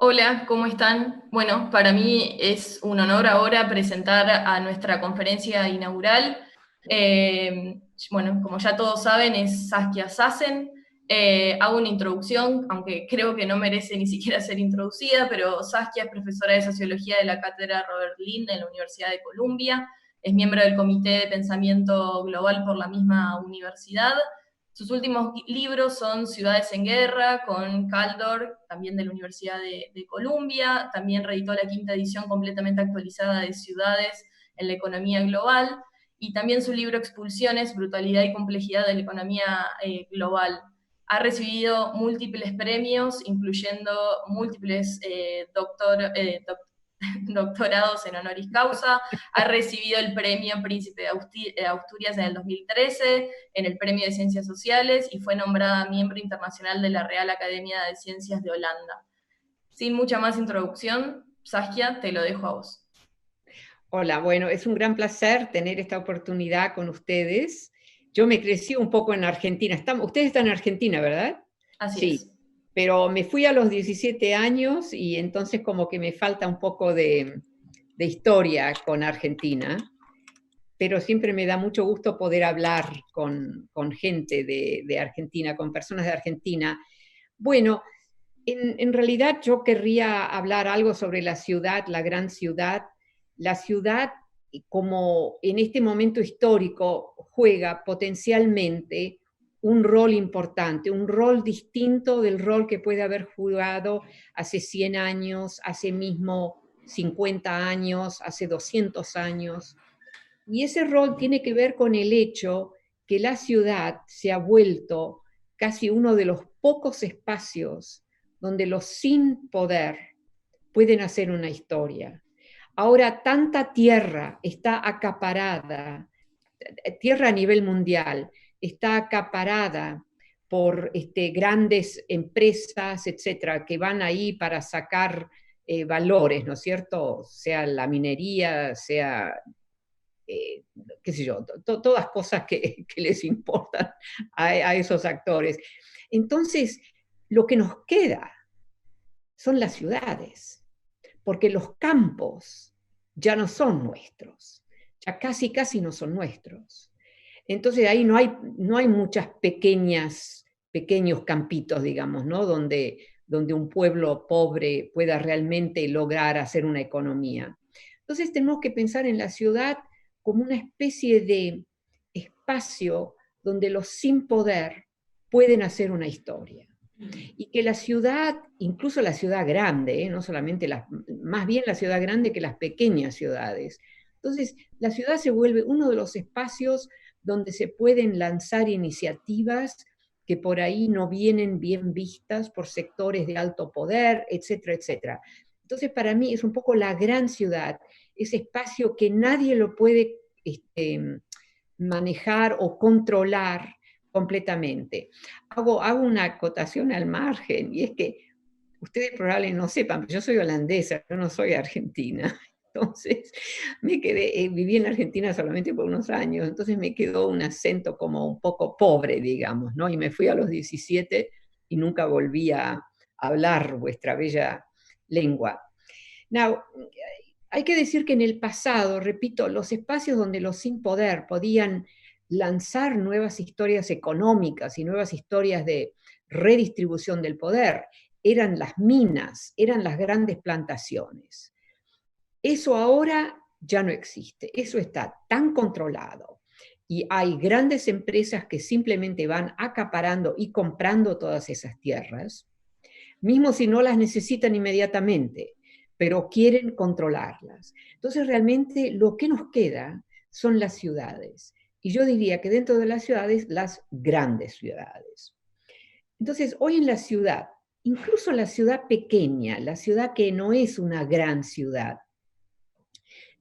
Hola, ¿cómo están? Bueno, para mí es un honor ahora presentar a nuestra conferencia inaugural. Eh, bueno, como ya todos saben, es Saskia Sassen. Hago una introducción, aunque creo que no merece ni siquiera ser introducida, pero Saskia es profesora de Sociología de la Cátedra Robert Lind en la Universidad de Columbia, es miembro del Comité de Pensamiento Global por la misma universidad. Sus últimos libros son Ciudades en Guerra, con Kaldor, también de la Universidad de Columbia. También reeditó la quinta edición completamente actualizada de Ciudades en la economía global. Y también su libro Expulsiones, Brutalidad y Complejidad de la Economía Global. Ha recibido múltiples premios, incluyendo múltiples doctorados en honoris causa. Ha recibido el premio Príncipe de Asturias en el 2013, en el Premio de Ciencias Sociales, y fue nombrada miembro internacional de la Real Academia de Ciencias de Holanda. Sin mucha más introducción, Saskia, te lo dejo a vos. Hola, bueno, es un gran placer tener esta oportunidad con ustedes. Yo me crecí un poco en Argentina. Ustedes están en Argentina, ¿verdad? Así Sí, es. pero me fui a los 17 años y entonces como que me falta un poco de historia con Argentina, pero siempre me da mucho gusto poder hablar con gente de Argentina, con personas de Argentina. Bueno, en realidad yo querría hablar algo sobre la ciudad, la gran ciudad. La ciudad, como en este momento histórico, juega potencialmente un rol importante, un rol distinto del rol que puede haber jugado hace 100 años, hace mismo 50 años, hace 200 años. Y ese rol tiene que ver con el hecho que la ciudad se ha vuelto casi uno de los pocos espacios donde los sin poder pueden hacer una historia. Ahora tanta tierra está acaparada, tierra a nivel mundial, está acaparada por grandes empresas, etcétera, que van ahí para sacar valores, ¿no es cierto? Sea la minería, sea eh, qué sé yo, todas cosas que les importan a esos actores. Entonces, lo que nos queda son las ciudades, porque los campos ya no son nuestros, ya casi no son nuestros. Entonces ahí no hay muchas pequeños campitos, digamos, ¿no? Donde un pueblo pobre pueda realmente lograr hacer una economía. Entonces tenemos que pensar en la ciudad como una especie de espacio donde los sin poder pueden hacer una historia. Y que la ciudad, incluso la ciudad grande, no solamente más bien la ciudad grande que las pequeñas ciudades. Entonces, la ciudad se vuelve uno de los espacios donde se pueden lanzar iniciativas que por ahí no vienen bien vistas por sectores de alto poder, etcétera, etcétera. Entonces, para mí es un poco la gran ciudad, ese espacio que nadie lo puede manejar o controlar completamente. Hago una acotación al margen, y es que ustedes probablemente no sepan, pero yo soy holandesa, yo no soy argentina. Entonces, viví en Argentina solamente por unos años, entonces me quedó un acento como un poco pobre, digamos, ¿no? Y me fui a los 17 y nunca volví a hablar vuestra bella lengua. Now, hay que decir que en el pasado, repito, los espacios donde los sin poder podían lanzar nuevas historias económicas y nuevas historias de redistribución del poder eran las minas, eran las grandes plantaciones. Eso ahora ya no existe, eso está tan controlado y hay grandes empresas que simplemente van acaparando y comprando todas esas tierras, mismo si no las necesitan inmediatamente, pero quieren controlarlas. Entonces realmente lo que nos queda son las ciudades. Y yo diría que dentro de las ciudades, las grandes ciudades. Entonces, hoy en la ciudad, incluso la ciudad pequeña, la ciudad que no es una gran ciudad,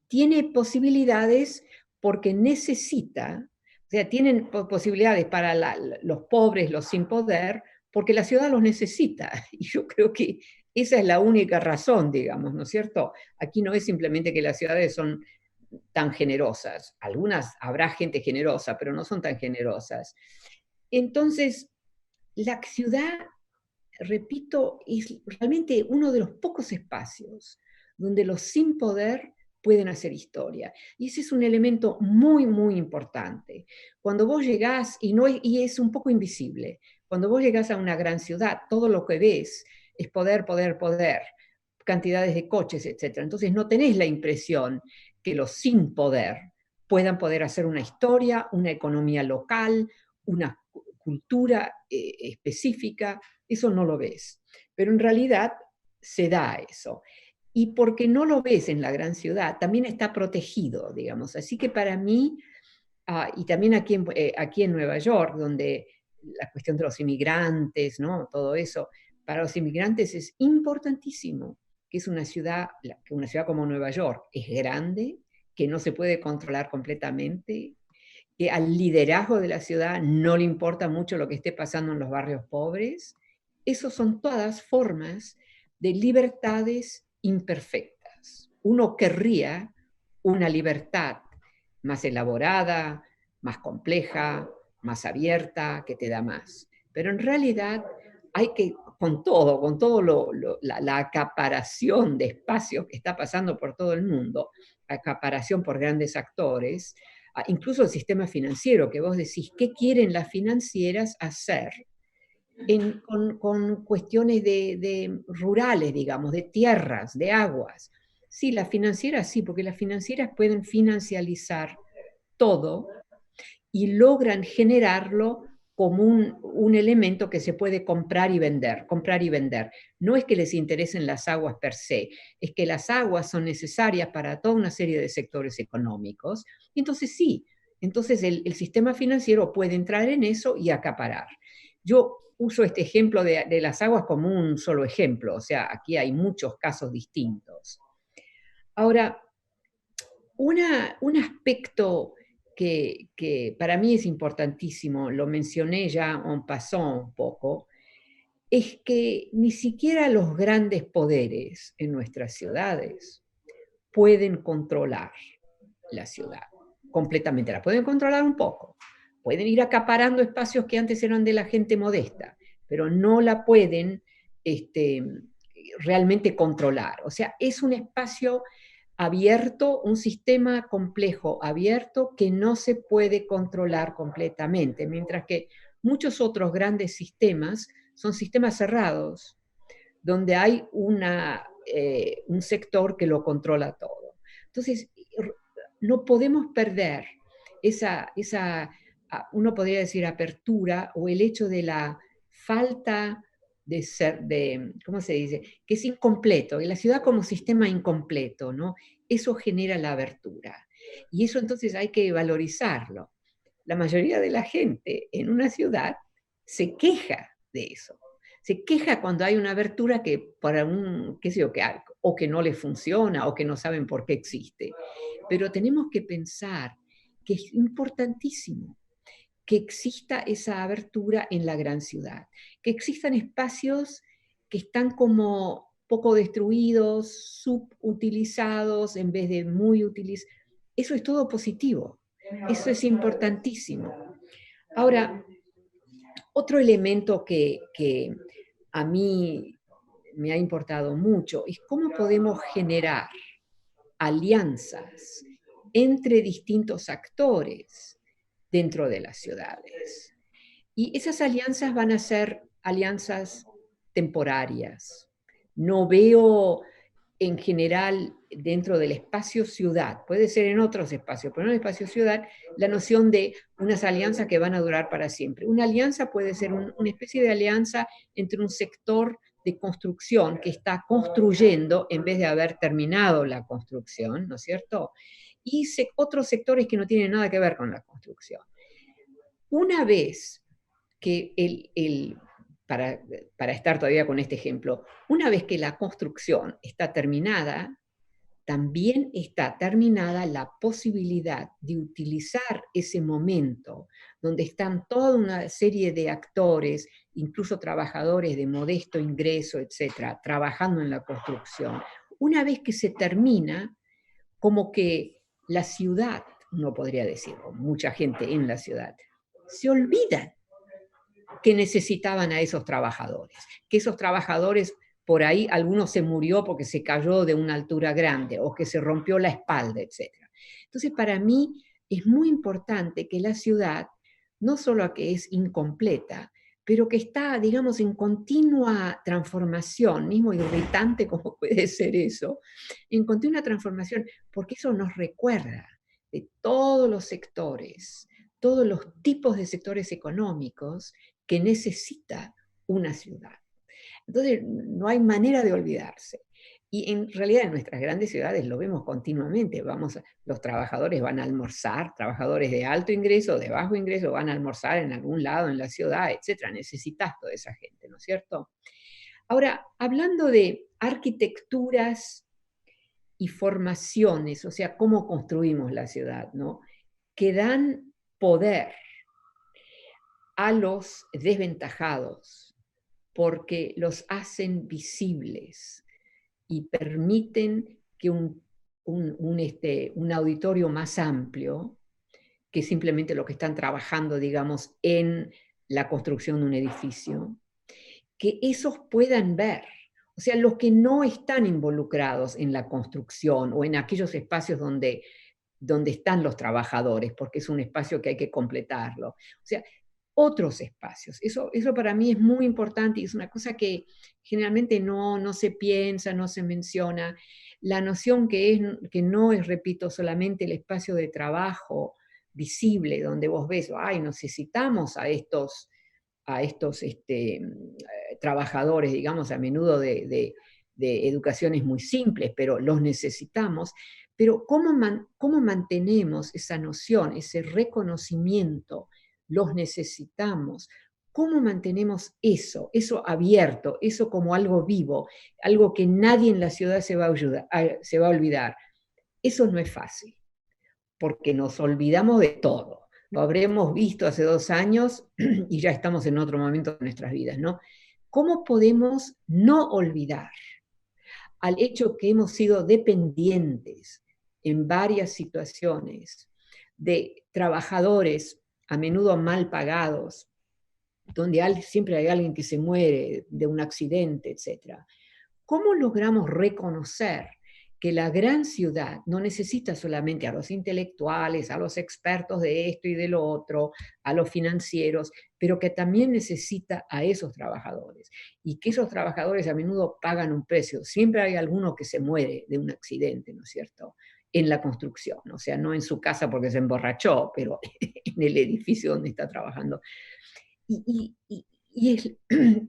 tiene posibilidades porque necesita, o sea, tienen posibilidades para los pobres, los sin poder, porque la ciudad los necesita. Y yo creo que esa es la única razón, digamos, ¿no es cierto? Aquí no es simplemente que las ciudades son tan generosas. Algunas habrá gente generosa, pero no son tan generosas. Entonces, la ciudad repito, es realmente uno de los pocos espacios donde los sin poder pueden hacer historia. Y ese es un elemento muy, muy importante. Cuando vos llegás, y es un poco invisible, cuando vos llegás a una gran ciudad, todo lo que ves es poder, poder, poder, cantidades de coches, etc. Entonces no tenés la impresión que los sin poder puedan poder hacer una historia, una economía local, una cultura específica, eso no lo ves. Pero en realidad se da eso. Y porque no lo ves en la gran ciudad, también está protegido, digamos. Así que para mí, y también aquí en Nueva York, donde la cuestión de los inmigrantes, ¿no? Todo eso, para los inmigrantes es importantísimo que es que una ciudad como Nueva York es grande, que no se puede controlar completamente, que al liderazgo de la ciudad no le importa mucho lo que esté pasando en los barrios pobres. Esas son todas formas de libertades imperfectas. Uno querría una libertad más elaborada, más compleja, más abierta, que te da más. Pero en realidad hay que, con todo la acaparación de espacios que está pasando por todo el mundo, acaparación por grandes actores, incluso el sistema financiero, que vos decís, ¿qué quieren las financieras hacer con cuestiones de rurales, digamos, de tierras, de aguas? Sí, las financieras sí, porque las financieras pueden financializar todo y logran generarlo como un elemento que se puede comprar y vender, comprar y vender. No es que les interesen las aguas per se, es que las aguas son necesarias para toda una serie de sectores económicos. Entonces sí, entonces el sistema financiero puede entrar en eso y acaparar. Yo uso este ejemplo de las aguas como un solo ejemplo, o sea, aquí hay muchos casos distintos. Ahora, un aspecto que para mí es importantísimo, lo mencioné ya en passant un poco, es que ni siquiera los grandes poderes en nuestras ciudades pueden controlar la ciudad completamente. La pueden controlar un poco, pueden ir acaparando espacios que antes eran de la gente modesta, pero no la pueden realmente controlar. O sea, es un espacio abierto, un sistema complejo abierto que no se puede controlar completamente, mientras que muchos otros grandes sistemas son sistemas cerrados, donde hay un sector que lo controla todo. Entonces, no podemos perder uno podría decir, apertura o el hecho de la falta ¿cómo se dice? Que es incompleto, y la ciudad como sistema incompleto, ¿no? Eso genera la abertura. Y eso entonces hay que valorizarlo. La mayoría de la gente en una ciudad se queja de eso. Se queja cuando hay una abertura que para qué sé yo, o que no le funciona o que no saben por qué existe. Pero tenemos que pensar que es importantísimo que exista esa abertura en la gran ciudad, que existan espacios que están como poco destruidos, subutilizados en vez de muy utilizados. Eso es todo positivo, eso es importantísimo. Ahora, otro elemento que a mí me ha importado mucho es cómo podemos generar alianzas entre distintos actores dentro de las ciudades. Y esas alianzas van a ser alianzas temporarias. No veo en general dentro del espacio ciudad, puede ser en otros espacios, pero en el espacio ciudad, la noción de unas alianzas que van a durar para siempre. Una alianza puede ser una especie de alianza entre un sector de construcción que está construyendo en vez de haber terminado la construcción, ¿no es cierto? Y otros sectores que no tienen nada que ver con la construcción. Una vez que para estar todavía con este ejemplo, una vez que la construcción está terminada, también está terminada la posibilidad de utilizar ese momento donde están toda una serie de actores, incluso trabajadores de modesto ingreso, etcétera, trabajando en la construcción. Una vez que se termina, como que la ciudad, no podría decirlo, mucha gente en la ciudad, se olvida que necesitaban a esos trabajadores, que esos trabajadores, por ahí algunos se murió porque se cayó de una altura grande o que se rompió la espalda, etc. Entonces, para mí es muy importante que la ciudad, no solo que es incompleta, pero que está, digamos, en continua transformación, mismo irritante como puede ser eso, en continua transformación, porque eso nos recuerda de todos los sectores, todos los tipos de sectores económicos que necesita una ciudad. Entonces, no hay manera de olvidarse. Y en realidad en nuestras grandes ciudades lo vemos continuamente. Los trabajadores van a almorzar, trabajadores de alto ingreso, de bajo ingreso, van a almorzar en algún lado en la ciudad, etc. Necesitas toda esa gente, ¿no es cierto? Ahora, hablando de arquitecturas y formaciones, o sea, cómo construimos la ciudad, ¿no? Que dan poder a los desventajados porque los hacen visibles y permiten que un auditorio más amplio, que simplemente lo que están trabajando, digamos, en la construcción de un edificio, que esos puedan ver. O sea, los que no están involucrados en la construcción o en aquellos espacios donde están los trabajadores, porque es un espacio que hay que completarlo. O sea, otros espacios. Eso para mí es muy importante y es una cosa que generalmente no se piensa, no se menciona. La noción que no es, repito, solamente el espacio de trabajo visible, donde vos ves, ay, necesitamos a estos trabajadores, digamos, a menudo de educaciones muy simples, pero los necesitamos. Pero ¿cómo mantenemos esa noción, ese reconocimiento? Los necesitamos. ¿Cómo mantenemos eso abierto, eso como algo vivo, algo que nadie en la ciudad se va a olvidar? Eso no es fácil, porque nos olvidamos de todo. Lo habremos visto hace 2 años y ya estamos en otro momento de nuestras vidas, ¿no? ¿Cómo podemos no olvidar al hecho que hemos sido dependientes en varias situaciones de trabajadores a menudo mal pagados, donde siempre hay alguien que se muere de un accidente, etc.? ¿Cómo logramos reconocer que la gran ciudad no necesita solamente a los intelectuales, a los expertos de esto y de lo otro, a los financieros, pero que también necesita a esos trabajadores? Y que esos trabajadores a menudo pagan un precio. Siempre hay alguno que se muere de un accidente, ¿no es cierto?, en la construcción. O sea, no en su casa porque se emborrachó, pero en el edificio donde está trabajando. Y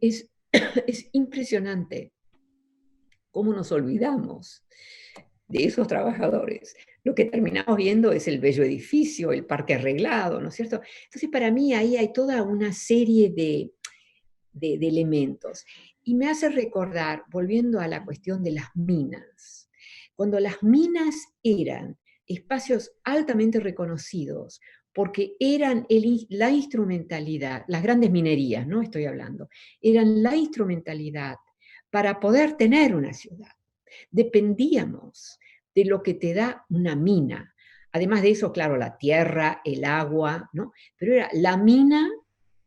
es impresionante cómo nos olvidamos de esos trabajadores. Lo que terminamos viendo es el bello edificio, el parque arreglado, ¿no es cierto? Entonces, para mí ahí hay toda una serie de elementos. Y me hace recordar, volviendo a la cuestión de las minas, cuando las minas eran espacios altamente reconocidos, porque eran la instrumentalidad, las grandes minerías, no estoy hablando, eran la instrumentalidad para poder tener una ciudad. Dependíamos de lo que te da una mina. Además de eso, claro, la tierra, el agua, ¿no? Pero era la mina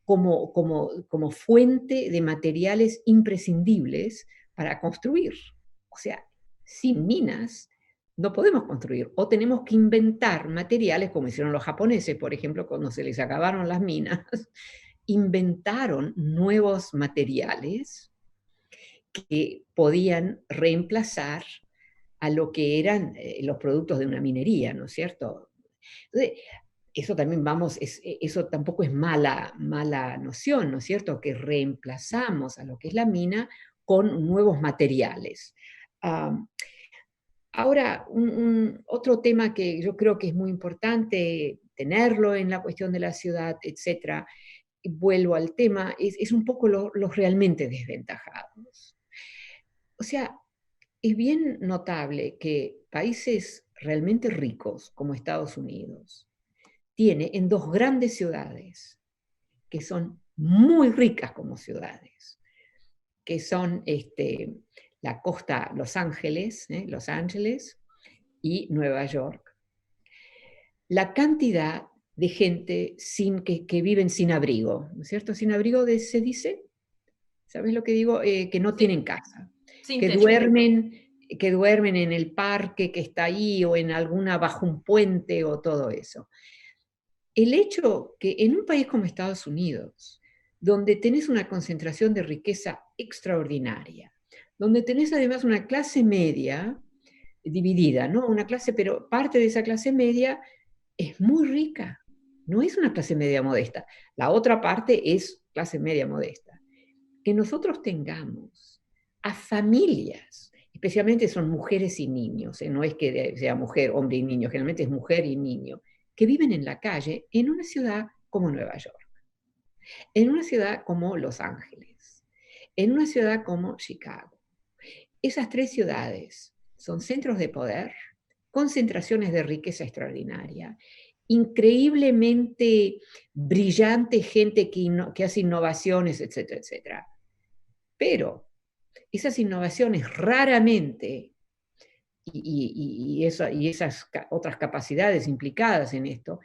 como fuente de materiales imprescindibles para construir. O sea, sin minas no podemos construir, o tenemos que inventar materiales, como hicieron los japoneses, por ejemplo, cuando se les acabaron las minas, inventaron nuevos materiales que podían reemplazar a lo que eran los productos de una minería, ¿no es cierto? Entonces, eso también eso tampoco es mala noción, ¿no es cierto? Que reemplazamos a lo que es la mina con nuevos materiales. Ahora, otro tema que yo creo que es muy importante tenerlo en la cuestión de la ciudad, etcétera, y vuelvo al tema, es un poco los realmente desventajados. O sea, es bien notable que países realmente ricos como Estados Unidos tiene en 2 grandes ciudades que son muy ricas como ciudades, que son la costa Los Ángeles y Nueva York, la cantidad de gente que viven sin abrigo, ¿no es cierto? Sin abrigo se dice, ¿sabes lo que digo? Que no Sí, tienen casa, sin que techo. duermen en el parque que está ahí o en alguna bajo un puente o todo eso. El hecho que en un país como Estados Unidos, donde tenés una concentración de riqueza extraordinaria, donde tenés además una clase media dividida, ¿no? Una clase, pero parte de esa clase media es muy rica, no es una clase media modesta. La otra parte es clase media modesta. Que nosotros tengamos a familias, especialmente son mujeres y niños, no es que sea mujer, hombre y niño, generalmente es mujer y niño, que viven en la calle en una ciudad como Nueva York, en una ciudad como Los Ángeles, en una ciudad como Chicago. Esas tres ciudades son centros de poder, concentraciones de riqueza extraordinaria, increíblemente brillante gente que hace innovaciones, etcétera, etcétera. Pero esas innovaciones raramente, y esas otras capacidades implicadas en esto,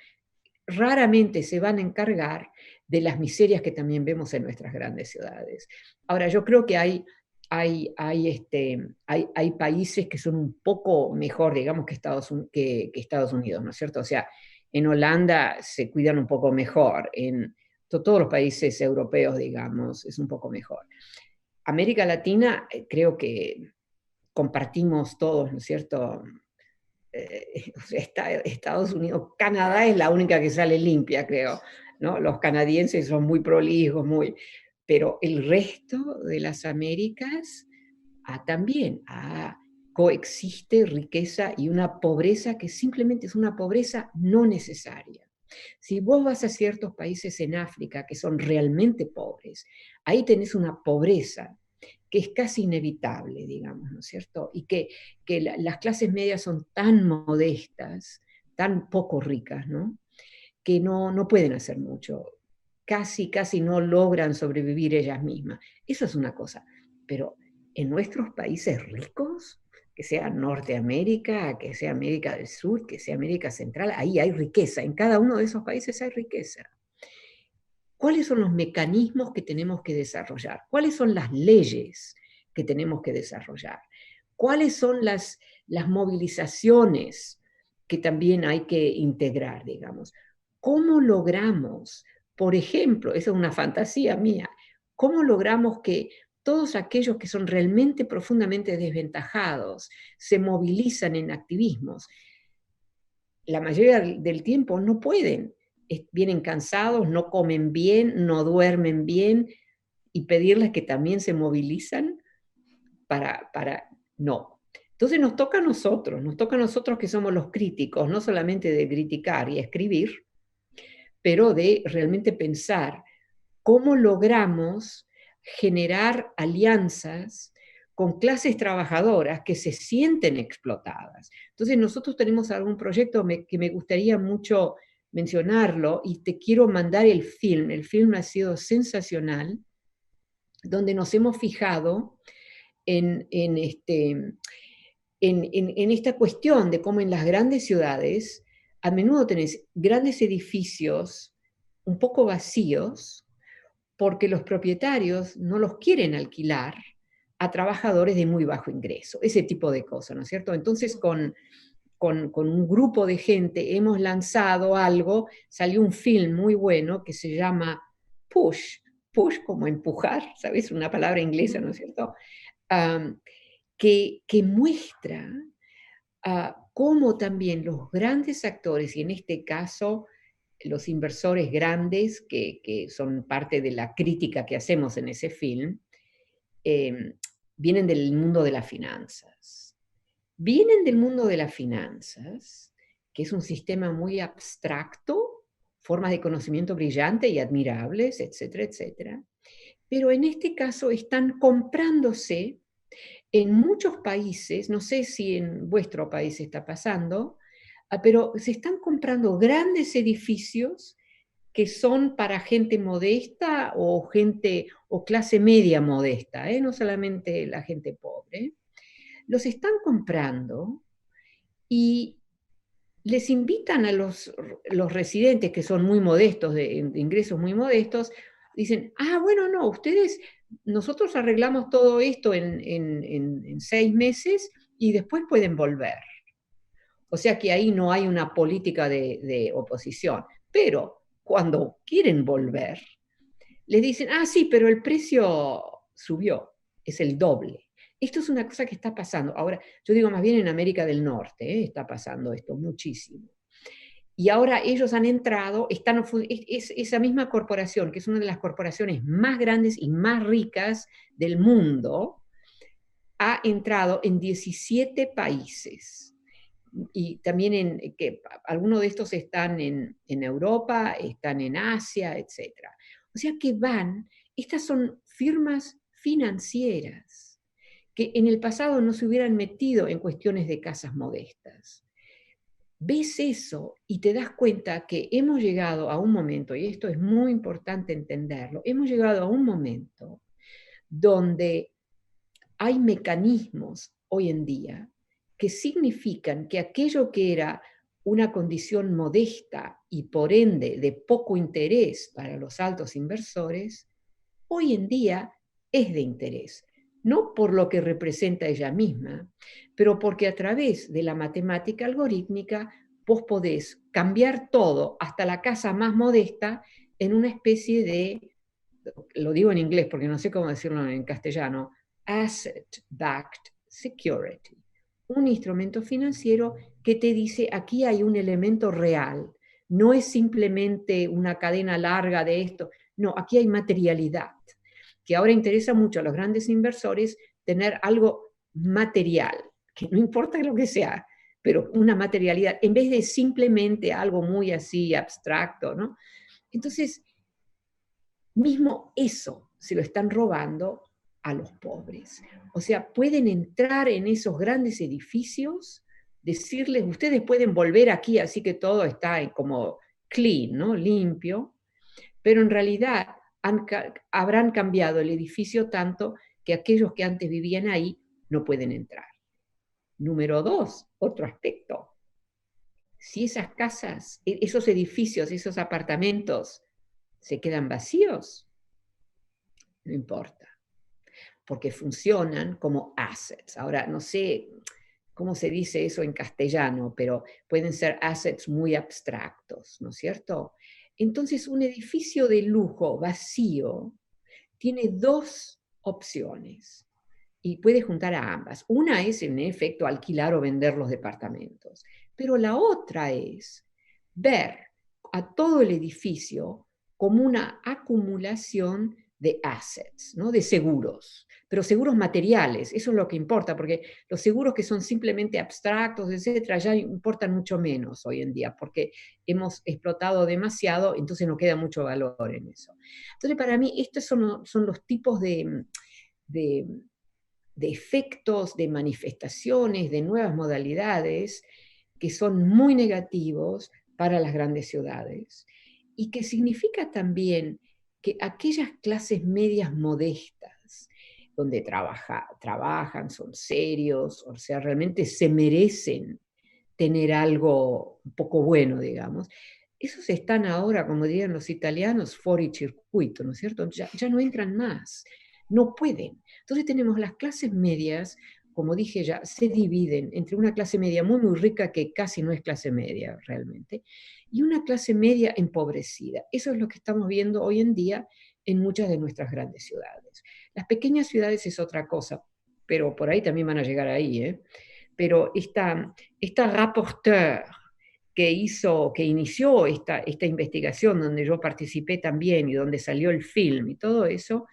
raramente se van a encargar de las miserias que también vemos en nuestras grandes ciudades. Ahora, yo creo que hay países que son un poco mejor, digamos, que Estados Unidos, ¿no es cierto? O sea, en Holanda se cuidan un poco mejor, en todos los países europeos, digamos, es un poco mejor. América Latina, creo que compartimos todos, ¿no es cierto? Estados Unidos, Canadá es la única que sale limpia, creo, ¿no? Los canadienses son muy prolijos, pero el resto de las Américas también coexiste riqueza y una pobreza que simplemente es una pobreza no necesaria. Si vos vas a ciertos países en África que son realmente pobres, ahí tenés una pobreza que es casi inevitable, digamos, ¿no es cierto? Y que las clases medias son tan modestas, tan poco ricas, ¿no? Que no pueden hacer mucho. Casi no logran sobrevivir ellas mismas. Eso es una cosa. Pero en nuestros países ricos, que sea Norteamérica, que sea América del Sur, que sea América Central, ahí hay riqueza. En cada uno de esos países hay riqueza. ¿Cuáles son los mecanismos que tenemos que desarrollar? ¿Cuáles son las leyes que tenemos que desarrollar? ¿Cuáles son las movilizaciones que también hay que integrar, digamos? ¿Cómo logramos, por ejemplo, esa es una fantasía mía, cómo logramos que todos aquellos que son realmente profundamente desventajados se movilizan en activismos? La mayoría del tiempo no pueden, vienen cansados, no comen bien, no duermen bien, y pedirles que también se movilizan no. Entonces nos toca a nosotros que somos los críticos, no solamente de criticar y escribir, pero de realmente pensar cómo logramos generar alianzas con clases trabajadoras que se sienten explotadas. Entonces nosotros tenemos algún proyecto que me gustaría mucho mencionarlo y te quiero mandar el film. El film ha sido sensacional, donde nos hemos fijado en esta cuestión de cómo en las grandes ciudades a menudo tenés grandes edificios un poco vacíos porque los propietarios no los quieren alquilar a trabajadores de muy bajo ingreso, ese tipo de cosas, ¿no es cierto? Entonces con un grupo de gente hemos lanzado algo, salió un film muy bueno que se llama Push, push como empujar, ¿sabes? Una palabra inglesa, ¿no es cierto? Um, que muestra cómo también los grandes actores, y en este caso los inversores grandes, que son parte de la crítica que hacemos en ese film, eh, vienen del mundo de las finanzas. Vienen del mundo de las finanzas, que es un sistema muy abstracto, formas de conocimiento brillante y admirables, etcétera, etcétera. Pero en este caso están comprándose en muchos países, no sé si en vuestro país está pasando, pero se están comprando grandes edificios que son para gente modesta o gente o clase media modesta, no solamente la gente pobre. Los están comprando y les invitan a los residentes que son muy modestos, de ingresos muy modestos, dicen, bueno, no, nosotros arreglamos todo esto en 6 meses y después pueden volver. O sea que ahí no hay una política de oposición. Pero cuando quieren volver, les dicen, sí, pero el precio subió, es el doble. Esto es una cosa que está pasando. Ahora, yo digo más bien en América del Norte, está pasando esto muchísimo. Y ahora ellos han entrado, esa misma corporación, que es una de las corporaciones más grandes y más ricas del mundo, ha entrado en 17 países. Y también que algunos de estos están en Europa, están en Asia, etc. O sea que estas son firmas financieras que en el pasado no se hubieran metido en cuestiones de casas modestas. Ves eso y te das cuenta que hemos llegado a un momento, y esto es muy importante entenderlo, hemos llegado a un momento donde hay mecanismos hoy en día que significan que aquello que era una condición modesta y por ende de poco interés para los altos inversores, hoy en día es de interés. No por lo que representa ella misma, pero porque a través de la matemática algorítmica vos podés cambiar todo, hasta la casa más modesta, en una especie de, lo digo en inglés porque no sé cómo decirlo en castellano, asset-backed security, un instrumento financiero que te dice aquí hay un elemento real, no es simplemente una cadena larga de esto, no, aquí hay materialidad, que ahora interesa mucho a los grandes inversores tener algo material, que no importa lo que sea, pero una materialidad, en vez de simplemente algo muy así abstracto, ¿no? Entonces, mismo eso se lo están robando a los pobres. O sea, pueden entrar en esos grandes edificios, decirles, ustedes pueden volver aquí, así que todo está como clean, ¿no? Limpio, pero en realidad habrán cambiado el edificio tanto que aquellos que antes vivían ahí no pueden entrar. Número 2, otro aspecto. Si esas casas, esos edificios, esos apartamentos se quedan vacíos, no importa, porque funcionan como assets. Ahora, no sé cómo se dice eso en castellano, pero pueden ser assets muy abstractos, ¿no es cierto? Entonces, un edificio de lujo vacío tiene dos opciones y puede juntar a ambas. Una es, en efecto, alquilar o vender los departamentos, pero la otra es ver a todo el edificio como una acumulación de assets, ¿no? De seguros, pero seguros materiales, eso es lo que importa, porque los seguros que son simplemente abstractos, etcétera, ya importan mucho menos hoy en día, porque hemos explotado demasiado, entonces no queda mucho valor en eso. Entonces, para mí, estos son los tipos de efectos, de manifestaciones, de nuevas modalidades que son muy negativos para las grandes ciudades y que significa también que aquellas clases medias modestas, donde trabajan, son serios, o sea, realmente se merecen tener algo un poco bueno, digamos, esos están ahora, como dirían los italianos, fuori circuito, ¿no es cierto? Ya no entran más, no pueden. Entonces tenemos las clases medias, como dije ya, se dividen entre una clase media muy, muy rica, que casi no es clase media realmente, y una clase media empobrecida. Eso es lo que estamos viendo hoy en día en muchas de nuestras grandes ciudades. Las pequeñas ciudades es otra cosa, pero por ahí también van a llegar ahí, ¿eh? Pero esta rapporteur que inició esta investigación, donde yo participé también y donde salió el film y todo eso,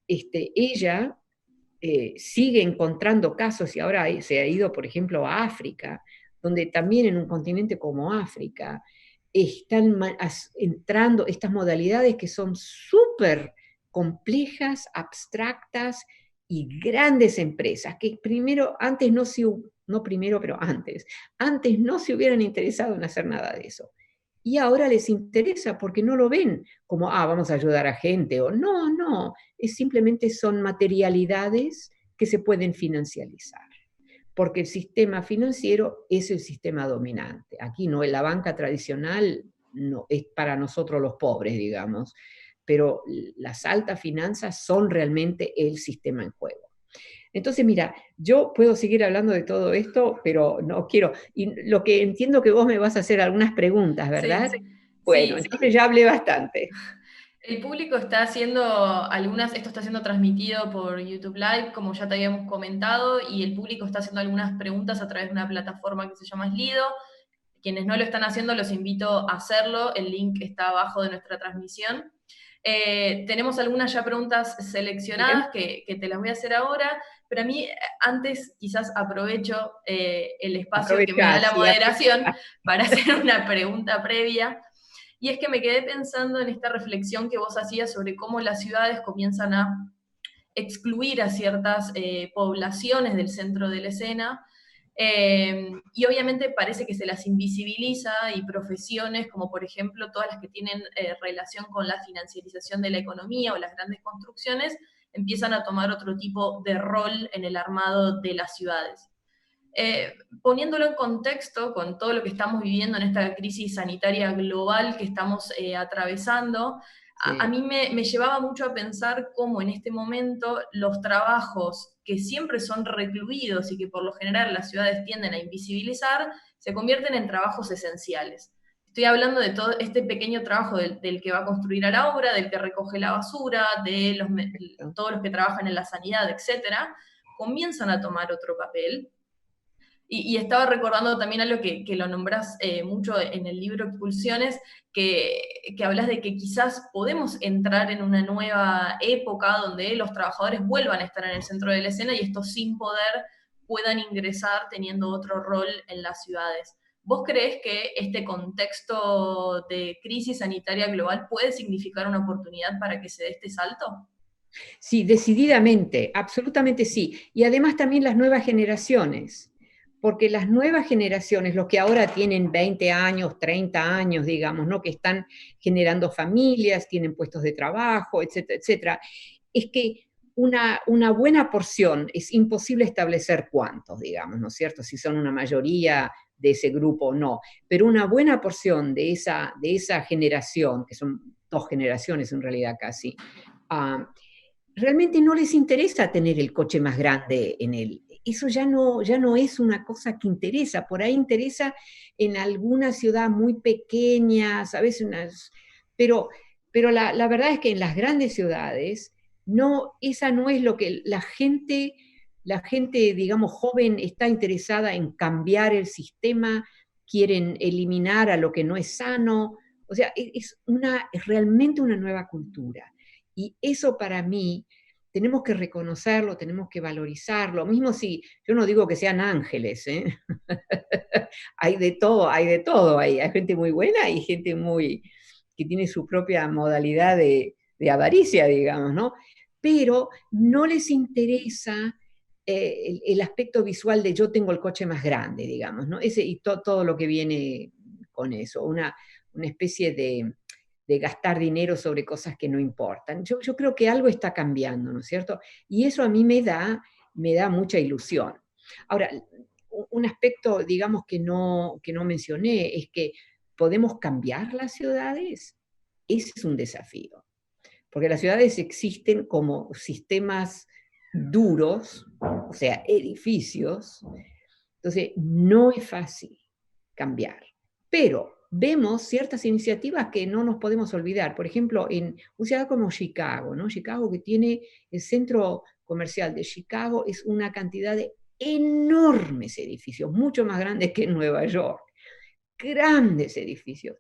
ella sigue encontrando casos y ahora se ha ido, por ejemplo, a África, donde también en un continente como África están entrando estas modalidades que son súper complejas, abstractas y grandes empresas, que primero, antes no primero, pero antes no se hubieran interesado en hacer nada de eso. Y ahora les interesa porque no lo ven como, vamos a ayudar a gente, o no, simplemente son materialidades que se pueden financializar. porque el sistema financiero es el sistema dominante. Aquí no, la banca tradicional no, es para nosotros los pobres, digamos, pero las altas finanzas son realmente el sistema en juego. Entonces, mira, yo puedo seguir hablando de todo esto, pero no quiero. Y lo que entiendo que vos me vas a hacer algunas preguntas, ¿verdad? Sí, Bueno, sí. entonces ya hablé bastante. El público está haciendo esto está siendo transmitido por YouTube Live, como ya te habíamos comentado, y el público está haciendo algunas preguntas a través de una plataforma que se llama Slido. Quienes no lo están haciendo, los invito a hacerlo. El link está abajo de nuestra transmisión. Tenemos algunas ya preguntas seleccionadas Bien, que te las voy a hacer ahora, pero a mí antes quizás aprovecho el espacio que me da aprovechá, la sí, moderación aprovechá. para hacer una pregunta previa. Y es que me quedé pensando en esta reflexión que vos hacías sobre cómo las ciudades comienzan a excluir a ciertas poblaciones del centro de la escena. Y obviamente parece que se las invisibiliza y profesiones como por ejemplo todas las que tienen relación con la financiarización de la economía o las grandes construcciones empiezan a tomar otro tipo de rol en el armado de las ciudades. Poniéndolo en contexto con todo lo que estamos viviendo en esta crisis sanitaria global que estamos atravesando, a Sí. mí me llevaba mucho a pensar cómo en este momento los trabajos que siempre son recluidos y que por lo general las ciudades tienden a invisibilizar, se convierten en trabajos esenciales. Estoy hablando de todo este pequeño trabajo del que va a construir a la obra, del que recoge la basura, de todos los que trabajan en la sanidad, etcétera, comienzan a tomar otro papel y estaba recordando también algo que lo nombrás mucho en el libro Expulsiones, que hablas de que quizás podemos entrar en una nueva época donde los trabajadores vuelvan a estar en el centro de la escena y estos sin poder puedan ingresar teniendo otro rol en las ciudades. ¿Vos creés que este contexto de crisis sanitaria global puede significar una oportunidad para que se dé este salto? Sí, decididamente, absolutamente sí. Y además también las nuevas generaciones, porque las nuevas generaciones, los que ahora tienen 20 años, 30 años, digamos, ¿no? Que están generando familias, tienen puestos de trabajo, etcétera, etcétera, es que una buena porción, es imposible establecer cuántos, digamos, ¿no es cierto? Si son una mayoría de ese grupo o no, pero una buena porción de esa generación, que son dos generaciones en realidad casi, uh, realmente no les interesa tener el coche más grande en él. Eso ya no es una cosa que interesa. Por ahí interesa en alguna ciudad muy pequeña, ¿sabes? Pero la verdad es que en las grandes ciudades, no, esa no es lo que la gente, digamos, joven está interesada en cambiar el sistema, quieren eliminar a lo que no es sano. O sea, es realmente una nueva cultura. Y eso para mí tenemos que reconocerlo, tenemos que valorizarlo. Mismo si yo no digo que sean ángeles, ¿eh? Hay de todo, hay de todo ahí. Hay gente muy buena y gente muy que tiene su propia modalidad de avaricia, digamos, ¿no? Pero no les interesa el aspecto visual de yo tengo el coche más grande, digamos, ¿no? Ese, y todo lo que viene con eso, una especie de gastar dinero sobre cosas que no importan. Yo creo que algo está cambiando, ¿no es cierto? Y eso a mí me da mucha ilusión. Ahora, un aspecto, digamos, que no mencioné es que podemos cambiar las ciudades. Ese es un desafío, porque las ciudades existen como sistemas duros, o sea, edificios, entonces no es fácil cambiar, pero vemos ciertas iniciativas que no nos podemos olvidar. Por ejemplo, en una ciudad como Chicago, ¿no? Chicago, que tiene el centro comercial de Chicago, es una cantidad de enormes edificios, mucho más grandes que en Nueva York, grandes edificios,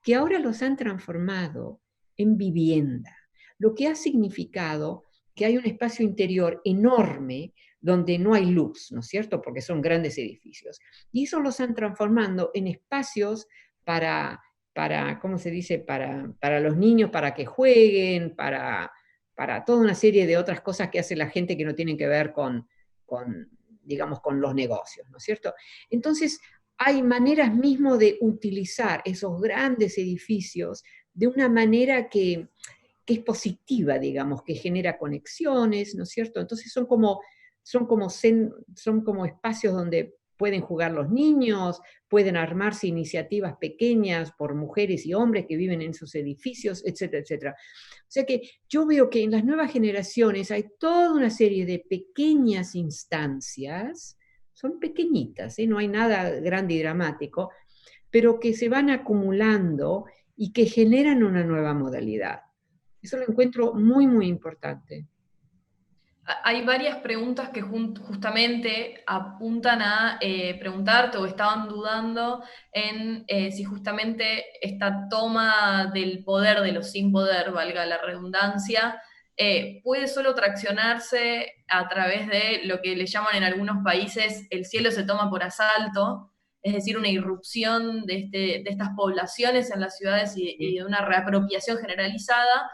que ahora los han transformado en vivienda, lo que ha significado que hay un espacio interior enorme donde no hay luz, ¿no es cierto? Porque son grandes edificios. Y eso los han transformando en espacios ¿cómo se dice? Para los niños, para que jueguen, para toda una serie de otras cosas que hace la gente que no tienen que ver con digamos, con los negocios, ¿no es cierto? Entonces, hay maneras mismo de utilizar esos grandes edificios de una manera que es positiva, digamos, que genera conexiones, ¿no es cierto? Entonces son como espacios donde pueden jugar los niños, pueden armarse iniciativas pequeñas por mujeres y hombres que viven en esos edificios, etcétera, etcétera. O sea que yo veo que en las nuevas generaciones hay toda una serie de pequeñas instancias, son pequeñitas, no hay nada grande y dramático, pero que se van acumulando y que generan una nueva modalidad. Eso lo encuentro muy, muy importante. Hay varias preguntas que justamente apuntan a preguntarte o estaban dudando en si justamente esta toma del poder de los sin poder, valga la redundancia, puede solo traccionarse a través de lo que le llaman en algunos países el cielo se toma por asalto, es decir, una irrupción de estas poblaciones en las ciudades y de una reapropiación generalizada,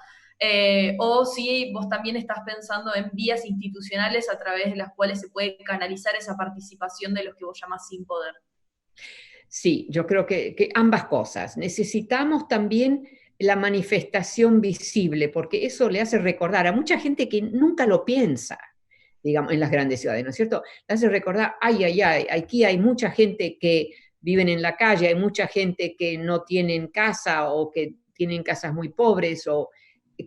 o si vos también estás pensando en vías institucionales a través de las cuales se puede canalizar esa participación de los que vos llamás sin poder. Sí, yo creo que ambas cosas. Necesitamos también la manifestación visible, porque eso le hace recordar a mucha gente que nunca lo piensa, digamos, en las grandes ciudades, ¿no es cierto? Le hace recordar, ay, ay, ay, aquí hay mucha gente que viven en la calle, hay mucha gente que no tienen casa o que tienen casas muy pobres o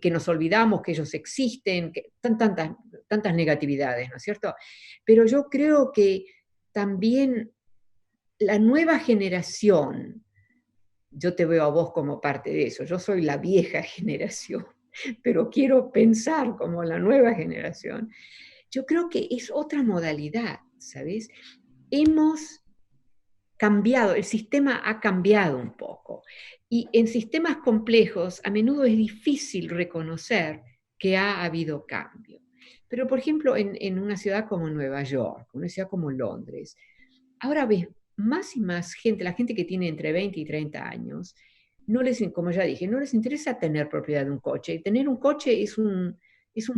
que nos olvidamos que ellos existen, que tantas negatividades, ¿no es cierto? Pero yo creo que también la nueva generación, yo te veo a vos como parte de eso, yo soy la vieja generación, pero quiero pensar como la nueva generación. Yo creo que es otra modalidad, ¿sabes? Hemos cambiado, el sistema ha cambiado un poco. Y en sistemas complejos a menudo es difícil reconocer que ha habido cambio. Pero, por ejemplo, en una ciudad como Nueva York, una ciudad como Londres, ahora ves más y más gente, la gente que tiene entre 20 y 30 años, no les, como ya dije, no les interesa tener propiedad de un coche. Y tener un coche es un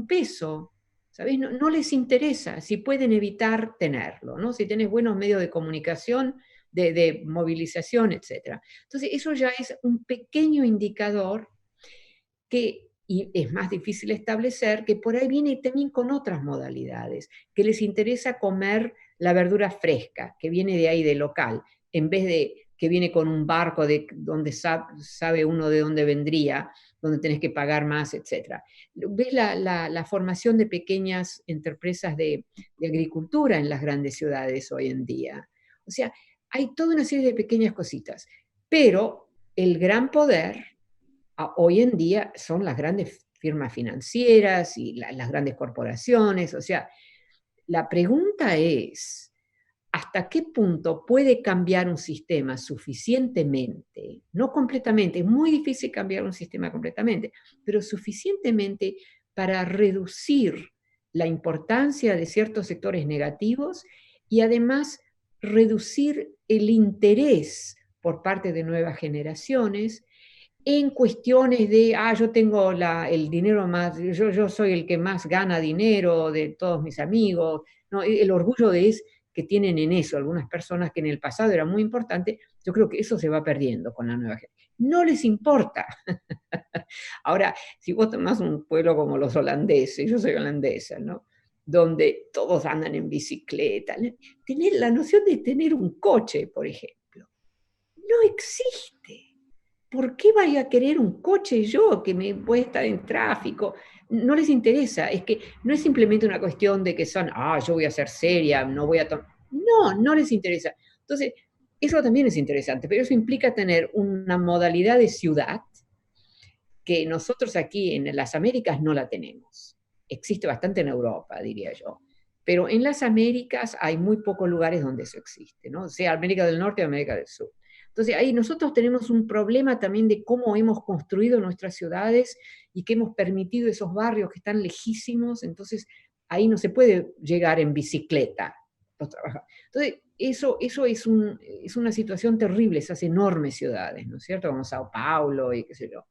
peso, ¿sabes? No, no les interesa si pueden evitar tenerlo, ¿no? Si tenés buenos medios de comunicación, de movilización, etc. Entonces, eso ya es un pequeño indicador que y es más difícil establecer, que por ahí viene también con otras modalidades, que les interesa comer la verdura fresca, que viene de ahí de local, en vez de que viene con un barco de donde sabe uno de dónde vendría, donde tenés que pagar más, etc. Ves la formación de pequeñas empresas de agricultura en las grandes ciudades hoy en día. O sea, hay toda una serie de pequeñas cositas, pero el gran poder hoy en día son las grandes firmas financieras y las grandes corporaciones. O sea, la pregunta es, ¿hasta qué punto puede cambiar un sistema suficientemente? No completamente, es muy difícil cambiar un sistema completamente, pero suficientemente para reducir la importancia de ciertos sectores negativos y además reducir el interés por parte de nuevas generaciones en cuestiones de, yo tengo el dinero más, yo soy el que más gana dinero de todos mis amigos, ¿no? El orgullo que tienen en eso algunas personas que en el pasado era muy importante, yo creo que eso se va perdiendo con la nueva gente. No les importa. Ahora, si vos tomás un pueblo como los holandeses, yo soy holandesa, ¿no? Donde todos andan en bicicleta, tener la noción de tener un coche, por ejemplo, no existe. ¿Por qué vaya a querer un coche yo que me voy a estar en tráfico? No les interesa, es que no es simplemente una cuestión de que son, yo voy a ser seria, no voy a tomar. No, no les interesa. Entonces, eso también es interesante, pero eso implica tener una modalidad de ciudad que nosotros aquí en las Américas no la tenemos. Existe bastante en Europa, diría yo. Pero en las Américas hay muy pocos lugares donde eso existe, ¿no? Sea América del Norte o América del Sur. Entonces ahí nosotros tenemos un problema también de cómo hemos construido nuestras ciudades y que hemos permitido esos barrios que están lejísimos, entonces ahí no se puede llegar en bicicleta. Entonces eso es una situación terrible, esas enormes ciudades, ¿no es cierto? Como Sao Paulo y qué sé yo.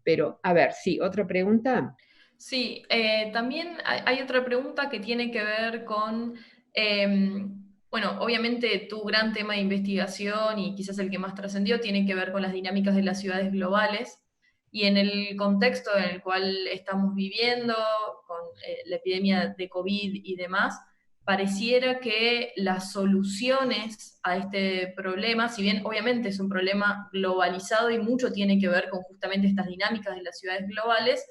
Pero, a ver, sí, otra pregunta. Sí, también hay otra pregunta que tiene que ver con, bueno, obviamente tu gran tema de investigación y quizás el que más trascendió tiene que ver con las dinámicas de las ciudades globales y en el contexto en el cual estamos viviendo, con la epidemia de COVID y demás, pareciera que las soluciones a este problema, si bien obviamente es un problema globalizado y mucho tiene que ver con justamente estas dinámicas de las ciudades globales,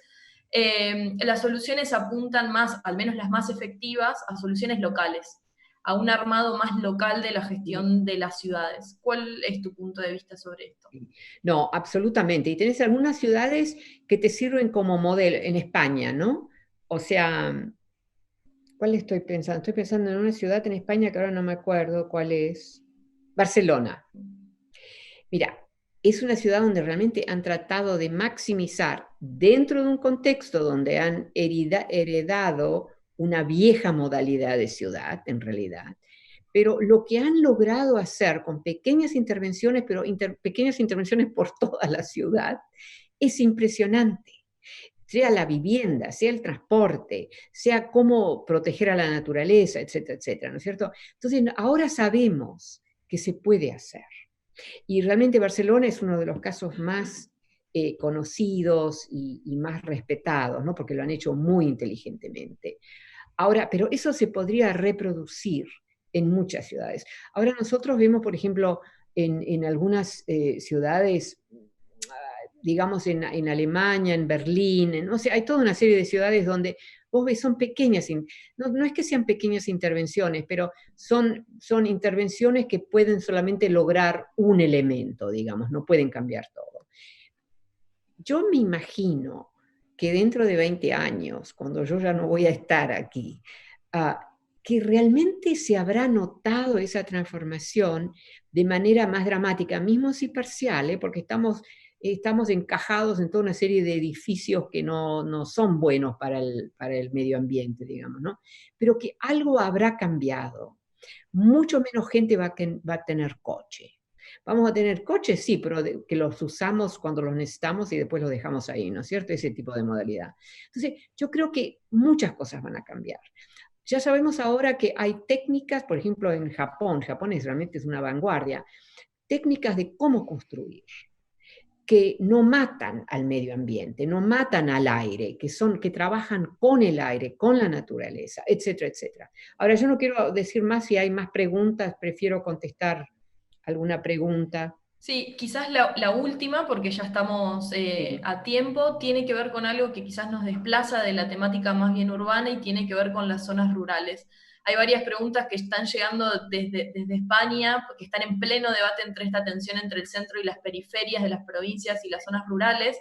las soluciones apuntan más, al menos las más efectivas, a soluciones locales, a un armado más local de la gestión de las ciudades. ¿Cuál es tu punto de vista sobre esto? No, absolutamente. Y tenés algunas ciudades que te sirven como modelo en España, ¿no? O sea, ¿cuál estoy pensando? Estoy pensando en una ciudad en España que ahora no me acuerdo cuál es. Barcelona. Mira, es una ciudad donde realmente han tratado de maximizar dentro de un contexto donde han heredado una vieja modalidad de ciudad, en realidad. Pero lo que han logrado hacer con pequeñas intervenciones, pero pequeñas intervenciones por toda la ciudad, es impresionante. Sea la vivienda, sea el transporte, sea cómo proteger a la naturaleza, etcétera, etcétera, ¿no es cierto? Entonces, ahora sabemos que se puede hacer. Y realmente Barcelona es uno de los casos más conocidos y más respetados, ¿no? Porque lo han hecho muy inteligentemente. Ahora, pero eso se podría reproducir en muchas ciudades. Ahora nosotros vemos, por ejemplo, en algunas ciudades, digamos en Alemania, en Berlín, no sé, hay toda una serie de ciudades donde vos ves, son pequeñas, no es que sean pequeñas intervenciones, pero son intervenciones que pueden solamente lograr un elemento, digamos, no pueden cambiar todo. Yo me imagino que dentro de 20 años, cuando yo ya no voy a estar aquí, que realmente se habrá notado esa transformación de manera más dramática, mismo si parcial, porque estamos encajados en toda una serie de edificios que no son buenos para el medio ambiente, digamos, ¿no? Pero que algo habrá cambiado. Mucho menos gente va a tener coche. Vamos a tener coches, sí, pero que los usamos cuando los necesitamos y después los dejamos ahí, ¿no es cierto? Ese tipo de modalidad. Entonces, yo creo que muchas cosas van a cambiar. Ya sabemos ahora que hay técnicas, por ejemplo, en Japón realmente es una vanguardia, técnicas de cómo construir, que no matan al medio ambiente, no matan al aire, que trabajan con el aire, con la naturaleza, etcétera, etcétera. Ahora, yo no quiero decir más, si hay más preguntas, prefiero contestar alguna pregunta. Sí, quizás la última, porque ya estamos Sí. a tiempo, tiene que ver con algo que quizás nos desplaza de la temática más bien urbana y tiene que ver con las zonas rurales. Hay varias preguntas que están llegando desde España, porque están en pleno debate entre esta tensión entre el centro y las periferias de las provincias y las zonas rurales,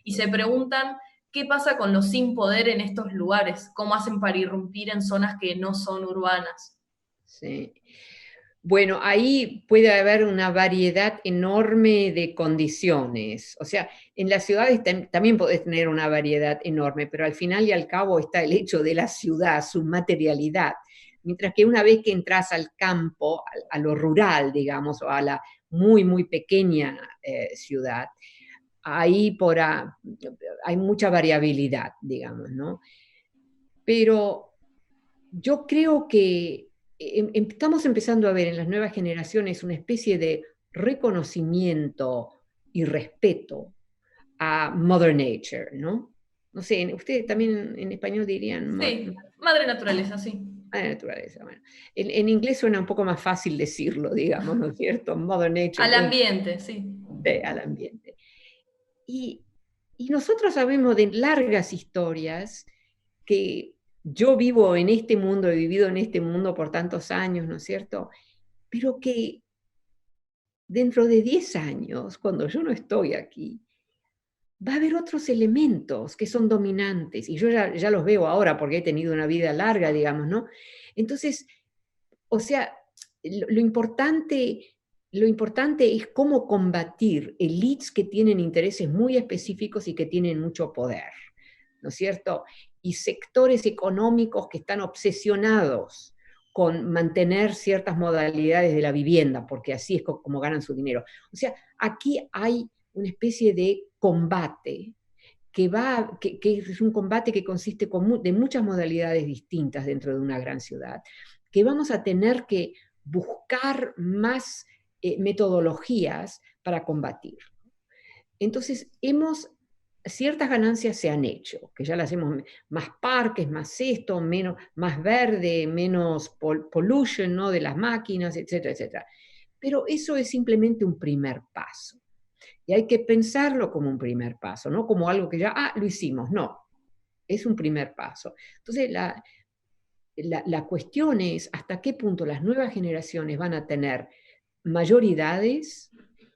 y se preguntan qué pasa con los sin poder en estos lugares, cómo hacen para irrumpir en zonas que no son urbanas. Sí. Bueno, ahí puede haber una variedad enorme de condiciones. O sea, en las ciudades también podés tener una variedad enorme, pero al final y al cabo está el hecho de la ciudad, su materialidad. Mientras que una vez que entras al campo, a lo rural, digamos, o a la muy, muy pequeña ciudad, ahí hay mucha variabilidad, digamos, ¿no? Pero yo creo que estamos empezando a ver en las nuevas generaciones una especie de reconocimiento y respeto a Mother Nature, ¿no? No sé, ustedes también en español dirían Sí, madre naturaleza, sí. Madre naturaleza. Bueno, en inglés suena un poco más fácil decirlo, digamos, ¿no es cierto? Mother Nature, Al bueno, ambiente, sí. al ambiente. Y, y nosotros sabemos de largas historias que yo vivo en este mundo, he vivido en este mundo por tantos años, ¿no es cierto? Pero que dentro de 10 años, cuando yo no estoy aquí, va a haber otros elementos que son dominantes, y yo ya los veo ahora porque he tenido una vida larga, digamos, ¿no? Entonces, o sea, lo importante, lo importante es cómo combatir elites que tienen intereses muy específicos y que tienen mucho poder, ¿no es cierto? Y sectores económicos que están obsesionados con mantener ciertas modalidades de la vivienda, porque así es como ganan su dinero. O sea, aquí hay una especie de combate que es un combate que consiste de muchas modalidades distintas dentro de una gran ciudad, que vamos a tener que buscar más metodologías para combatir. Entonces, hemos ciertas ganancias se han hecho, que ya las hacemos más parques, más esto, menos, más verde, menos pollution, ¿no? De las máquinas, etcétera, etcétera. Pero eso es simplemente un primer paso. Y hay que pensarlo como un primer paso, no como algo que ya, lo hicimos, no, es un primer paso. Entonces, la cuestión es hasta qué punto las nuevas generaciones van a tener mayoridades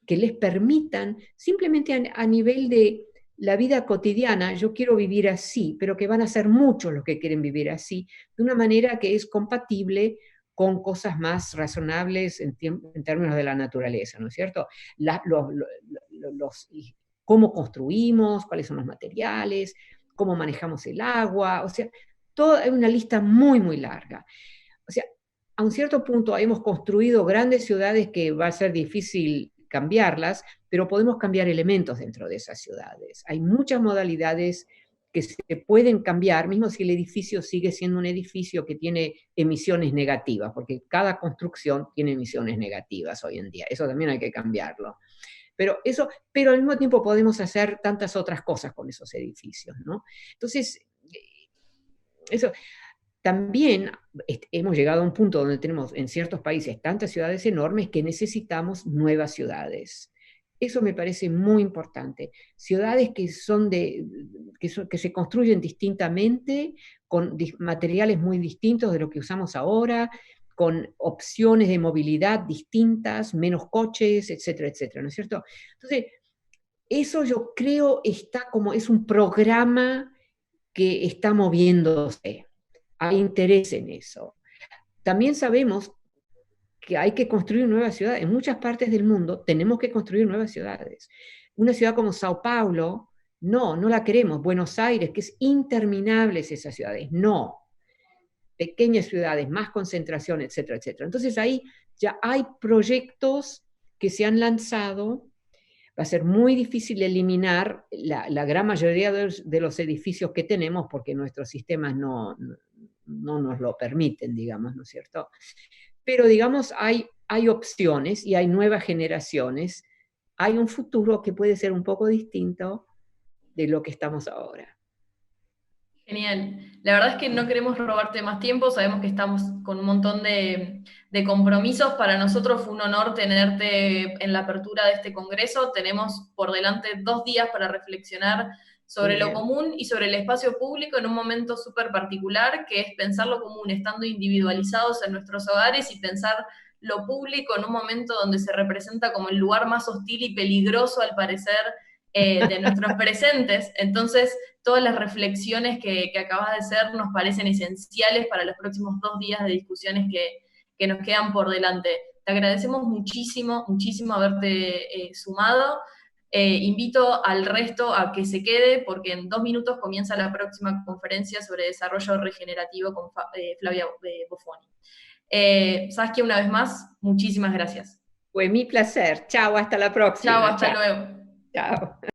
que les permitan, simplemente a nivel de la vida cotidiana, yo quiero vivir así, pero que van a ser muchos los que quieren vivir así, de una manera que es compatible con cosas más razonables en términos de la naturaleza, ¿no es cierto? Cómo construimos, cuáles son los materiales, cómo manejamos el agua, o sea, toda una lista muy, muy larga. O sea, a un cierto punto hemos construido grandes ciudades que va a ser difícil cambiarlas, pero podemos cambiar elementos dentro de esas ciudades. Hay muchas modalidades que se pueden cambiar, mismo si el edificio sigue siendo un edificio que tiene emisiones negativas, porque cada construcción tiene emisiones negativas hoy en día. Eso también hay que cambiarlo. Pero al mismo tiempo podemos hacer tantas otras cosas con esos edificios, ¿no? Entonces, eso, también hemos llegado a un punto donde tenemos en ciertos países tantas ciudades enormes que necesitamos nuevas ciudades. Eso me parece muy importante. Ciudades que se construyen distintamente, con materiales muy distintos de lo que usamos ahora, con opciones de movilidad distintas, menos coches, etcétera, etcétera, ¿no es cierto? Entonces, eso yo creo es un programa que está moviéndose. Hay interés en eso. También sabemos que hay que construir nuevas ciudades. En muchas partes del mundo tenemos que construir nuevas ciudades. Una ciudad como Sao Paulo, no la queremos. Buenos Aires, que es interminables esas ciudades, no. Pequeñas ciudades, más concentración, etcétera, etcétera. Entonces ahí ya hay proyectos que se han lanzado. Va a ser muy difícil eliminar la gran mayoría de los edificios que tenemos porque nuestros sistemas no nos lo permiten, digamos, ¿no es cierto? Pero, digamos, hay opciones y hay nuevas generaciones. Hay un futuro que puede ser un poco distinto de lo que estamos ahora. Genial. La verdad es que no queremos robarte más tiempo, sabemos que estamos con un montón de compromisos. Para nosotros fue un honor tenerte en la apertura de este congreso. Tenemos por delante 2 días para reflexionar sobre lo común y sobre el espacio público en un momento súper particular, que es pensar lo común estando individualizados en nuestros hogares y pensar lo público en un momento donde se representa como el lugar más hostil y peligroso, al parecer, de nuestros presentes. Entonces, todas las reflexiones que acabas de hacer nos parecen esenciales para los próximos 2 días de discusiones que nos quedan por delante. Te agradecemos muchísimo, muchísimo haberte sumado. Invito al resto a que se quede porque en 2 minutos comienza la próxima conferencia sobre desarrollo regenerativo con Flavia Boffoni. Saskia, una vez más, muchísimas gracias. Fue mi placer. Chao, hasta la próxima. Chao, hasta luego. Chao.